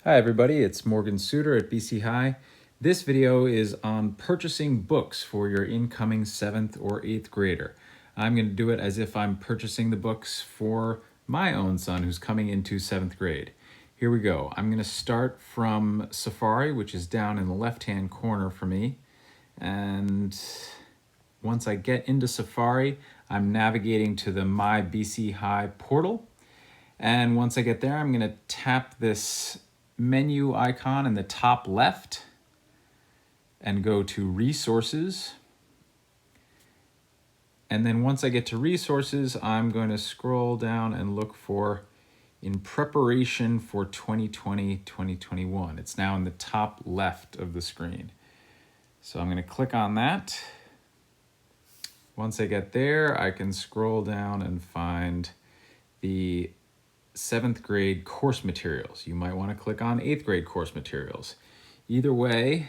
Hi everybody, it's Morgan Suter at BC High. This video is on purchasing books for your incoming 7th or 8th grader. I'm going to do it as if I'm purchasing the books for my own son who's coming into 7th grade. Here we go. I'm going to start from Safari, which is down in the left-hand corner for me. And once I get into Safari, I'm navigating to the My BC High portal. And once I get there, I'm going to tap this menu icon in the top left and go to Resources. And then once I get to Resources, I'm going to scroll down and look for In Preparation for 2020-2021. It's now in the top left of the screen. So I'm going to click on that. Once I get there, I can scroll down and find the 7th grade course materials. You might want to click on 8th grade course materials. Either way,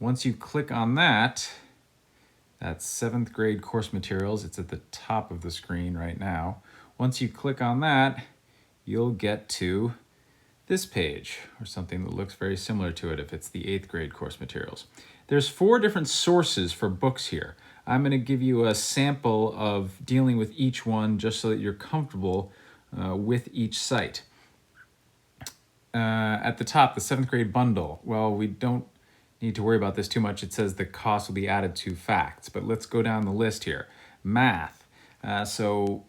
once you click on that, that's 7th grade course materials. It's at the top of the screen right now. Once you click on that, you'll get to this page or something that looks very similar to it if it's the 8th grade course materials. There's 4 different sources for books here. I'm going to give you a sample of dealing with each one just so that you're comfortable with each site. At the top, the 7th grade bundle. Well, we don't need to worry about this too much. It says the cost will be added to facts, but let's go down the list here. Math. So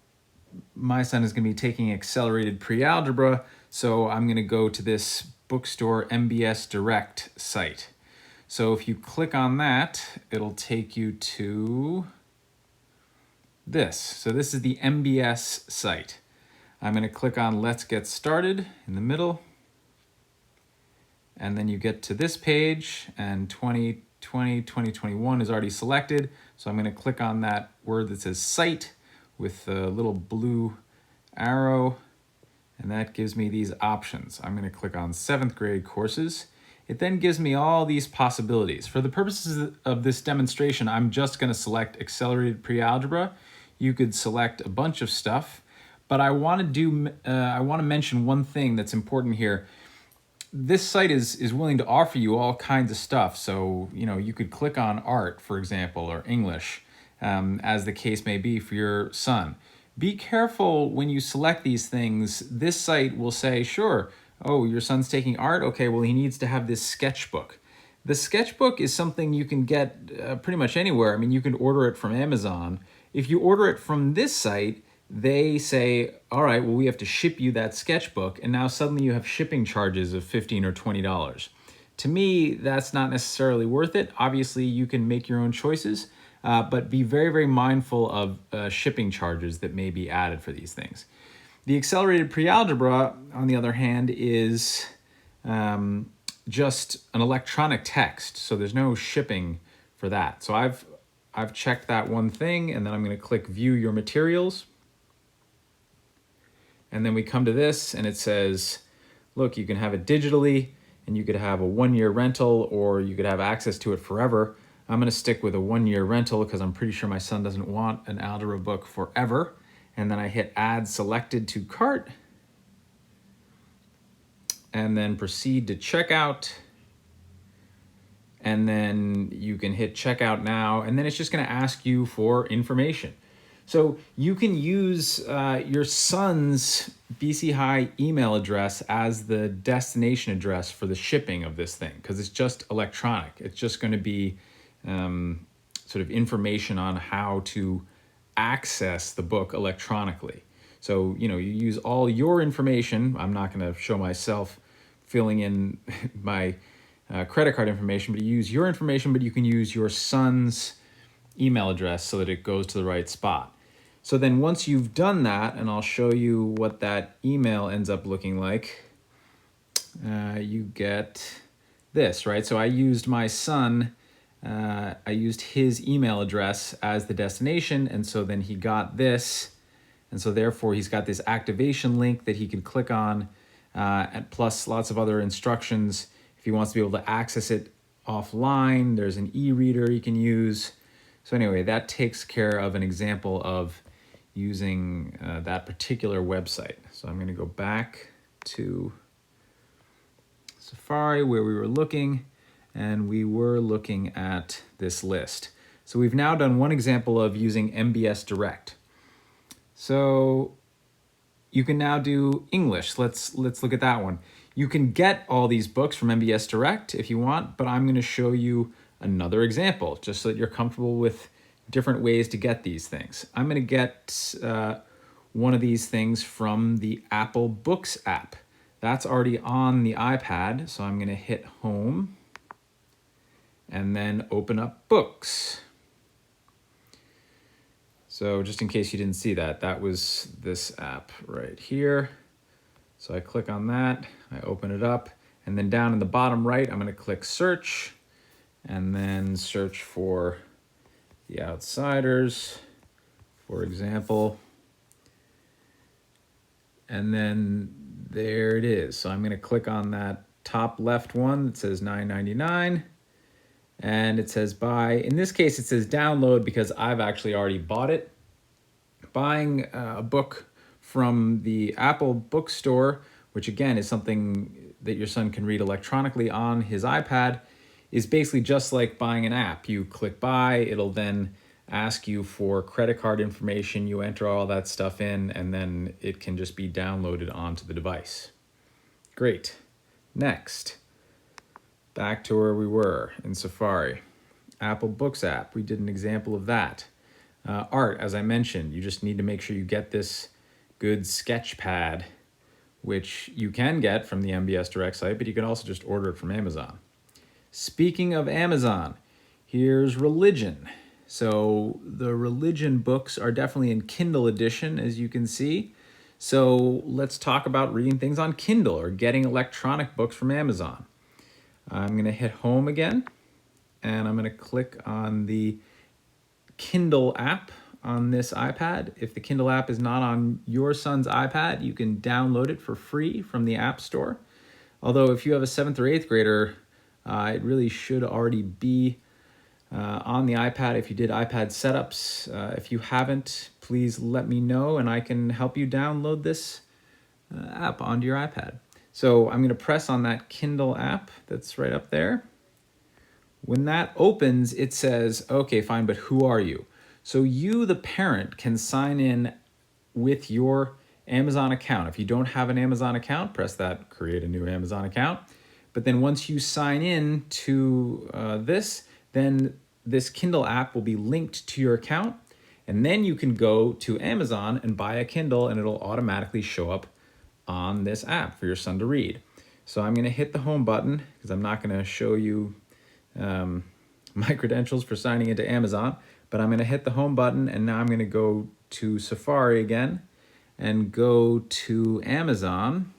my son is going to be taking accelerated pre-algebra, so I'm going to go to this bookstore MBS Direct site. So if you click on that, it'll take you to this. So this is the MBS site. I'm going to click on Let's Get Started in the middle. And then you get to this page, and 2020, 2021 is already selected. So I'm going to click on that word that says Site with the little blue arrow, and that gives me these options. I'm going to click on 7th grade courses. It then gives me all these possibilities. For the purposes of this demonstration, I'm just going to select Accelerated Pre-Algebra. You could select a bunch of stuff. But I want to mention one thing that's important here. This site is willing to offer you all kinds of stuff. So, you could click on art, for example, or English, as the case may be for your son. Be careful when you select these things. This site will say, sure, oh, your son's taking art? Okay, well, he needs to have this sketchbook. The sketchbook is something you can get pretty much anywhere. I mean, you can order it from Amazon. If you order it from this site, they say, all right, well, we have to ship you that sketchbook, and now suddenly you have shipping charges of $15 or $20. To me, that's not necessarily worth it. Obviously, you can make your own choices, but be very, very mindful of shipping charges that may be added for these things. The accelerated pre-algebra, on the other hand, is just an electronic text, so there's no shipping for that. So I've checked that one thing, and then I'm going to click View Your Materials. And then we come to this and it says, look, you can have it digitally and you could have a 1-year rental, or you could have access to it forever. I'm going to stick with a 1-year rental because I'm pretty sure my son doesn't want an algebra book forever. And then I hit Add Selected to Cart and then proceed to checkout. And then you can hit Checkout Now, and then it's just going to ask you for information. So you can use your son's BC High email address as the destination address for the shipping of this thing, because it's just electronic. It's just going to be sort of information on how to access the book electronically. So, you use all your information. I'm not going to show myself filling in my credit card information, but you use your information, but you can use your son's email address so that it goes to the right spot. So then once you've done that, and I'll show you what that email ends up looking like, you get this, right? So I used my son, I used his email address as the destination, and so then he got this, and so therefore he's got this activation link that he can click on, and plus lots of other instructions. If he wants to be able to access it offline, there's an e-reader he can use. So anyway, that takes care of an example of using that particular website. So I'm going to go back to Safari where we were looking, and we were looking at this list. So we've now done one example of using MBS Direct. So you can now do English. Let's look at that one. You can get all these books from MBS Direct if you want, but I'm going to show you another example just so that you're comfortable with different ways to get these things. I'm going to get one of these things from the Apple Books app. That's already on the iPad, so I'm going to hit Home and then open up Books. So just in case you didn't see that, that was this app right here. So I click on that, I open it up, and then down in the bottom right, I'm going to click Search, and then search for The Outsiders, for example. And then there it is. So I'm going to click on that top left one that says $9.99, and it says buy. In this case, it says download because I've actually already bought it. Buying a book from the Apple Bookstore, which again is something that your son can read electronically on his iPad, is basically just like buying an app. You click buy, it'll then ask you for credit card information, you enter all that stuff in, and then it can just be downloaded onto the device. Great. Next, back to where we were in Safari. Apple Books app, we did an example of that. Art, as I mentioned, you just need to make sure you get this good sketch pad, which you can get from the MBS Direct site, but you can also just order it from Amazon. Speaking of Amazon, here's religion. So the religion books are definitely in Kindle edition, as you can see. So let's talk about reading things on Kindle or getting electronic books from Amazon. I'm going to hit home again, and I'm going to click on the Kindle app on this iPad. If the Kindle app is not on your son's iPad, you can download it for free from the App Store. Although if you have a 7th or 8th grader, it really should already be on the iPad if you did iPad setups. If you haven't, please let me know and I can help you download this app onto your iPad. So I'm going to press on that Kindle app that's right up there. When that opens, it says, okay, fine, but who are you? So you, the parent, can sign in with your Amazon account. If you don't have an Amazon account, press that create a new Amazon account. But then once you sign in to this, then this Kindle app will be linked to your account. And then you can go to Amazon and buy a Kindle and it'll automatically show up on this app for your son to read. So I'm going to hit the home button because I'm not going to show you my credentials for signing into Amazon, but I'm going to hit the home button and now I'm going to go to Safari again and go to Amazon.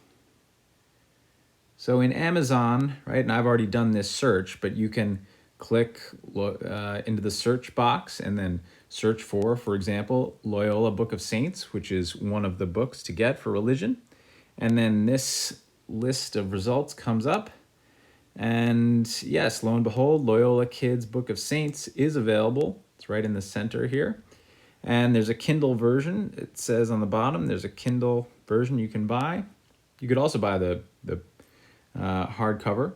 So in Amazon, right, and I've already done this search, but you can click into the search box and then search for example, Loyola Book of Saints, which is one of the books to get for religion. And then this list of results comes up. And yes, lo and behold, Loyola Kids Book of Saints is available. It's right in the center here. And there's a Kindle version. It says on the bottom, there's a Kindle version you can buy. You could also buy the hardcover.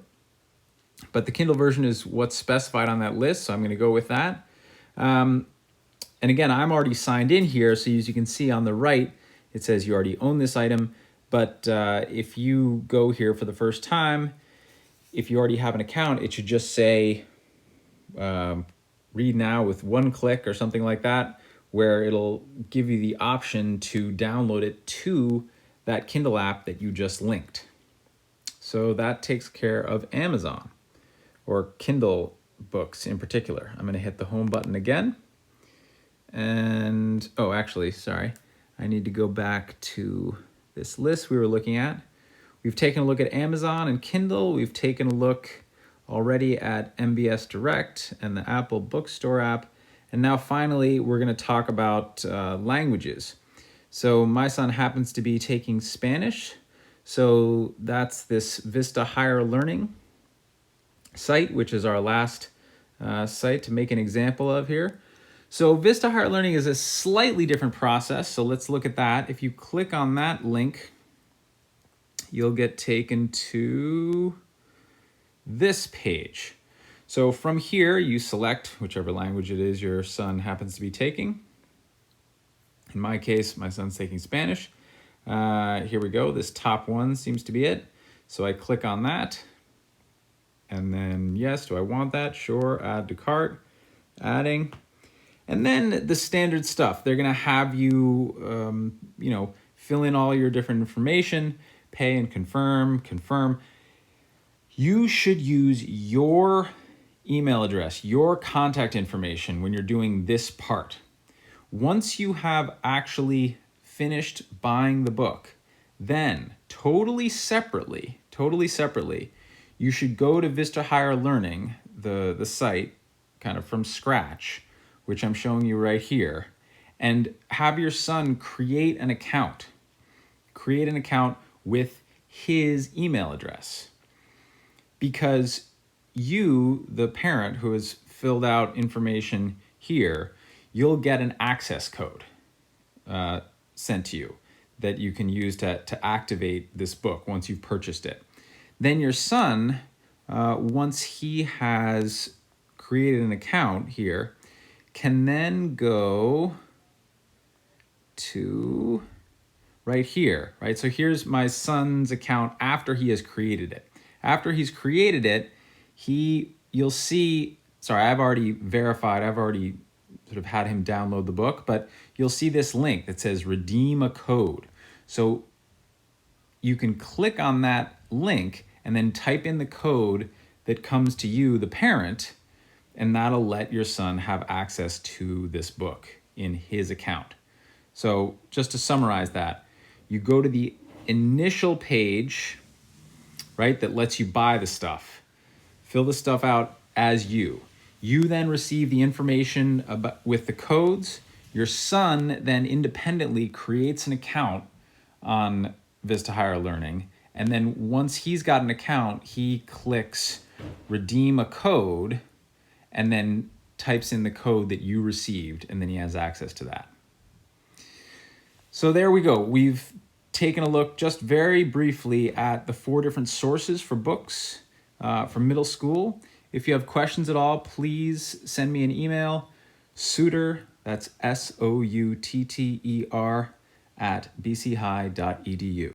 But the Kindle version is what's specified on that list, so I'm going to go with that. And again, I'm already signed in here, so as you can see on the right, it says you already own this item. But if you go here for the first time, if you already have an account, it should just say read now with one click or something like that, where it'll give you the option to download it to that Kindle app that you just linked. So that takes care of Amazon or Kindle books in particular. I'm going to hit the home button again. And, oh, actually, sorry. I need to go back to this list we were looking at. We've taken a look at Amazon and Kindle. We've taken a look already at MBS Direct and the Apple Bookstore app. And now finally, we're going to talk about languages. So my son happens to be taking Spanish. So that's this Vista Higher Learning site, which is our last site to make an example of here. So Vista Higher Learning is a slightly different process. So let's look at that. If you click on that link, you'll get taken to this page. So from here, you select whichever language it is your son happens to be taking. In my case, my son's taking Spanish. Here we go. This top one seems to be it. So I click on that. And then, yes, do I want that? Sure, add to cart, adding. And then the standard stuff. They're going to have you, fill in all your different information, pay and confirm. You should use your email address, your contact information when you're doing this part. Once you have actually finished buying the book, then totally separately, you should go to Vista Higher Learning, the site, kind of from scratch, which I'm showing you right here, and have your son create an account. Create an account with his email address. Because you, the parent who has filled out information here, you'll get an access code sent to you that you can use to activate this book once you've purchased it. Then your son, once he has created an account here, can then go to right here, right? So here's my son's account after he has created it. After he's created it, you'll see, sorry, I've already verified, I've already sort of had him download the book, but you'll see this link that says redeem a code. So you can click on that link and then type in the code that comes to you, the parent, and that'll let your son have access to this book in his account. So just to summarize that, you go to the initial page, right, that lets you buy the stuff. Fill the stuff out as you. You then receive the information with the codes. Your son then independently creates an account on Vista Higher Learning. And then once he's got an account, he clicks redeem a code and then types in the code that you received, and then he has access to that. So there we go. We've taken a look just very briefly at the 4 different sources for books for middle school. If you have questions at all, please send me an email, Soutter, that's SOUTTER, @bchigh.edu.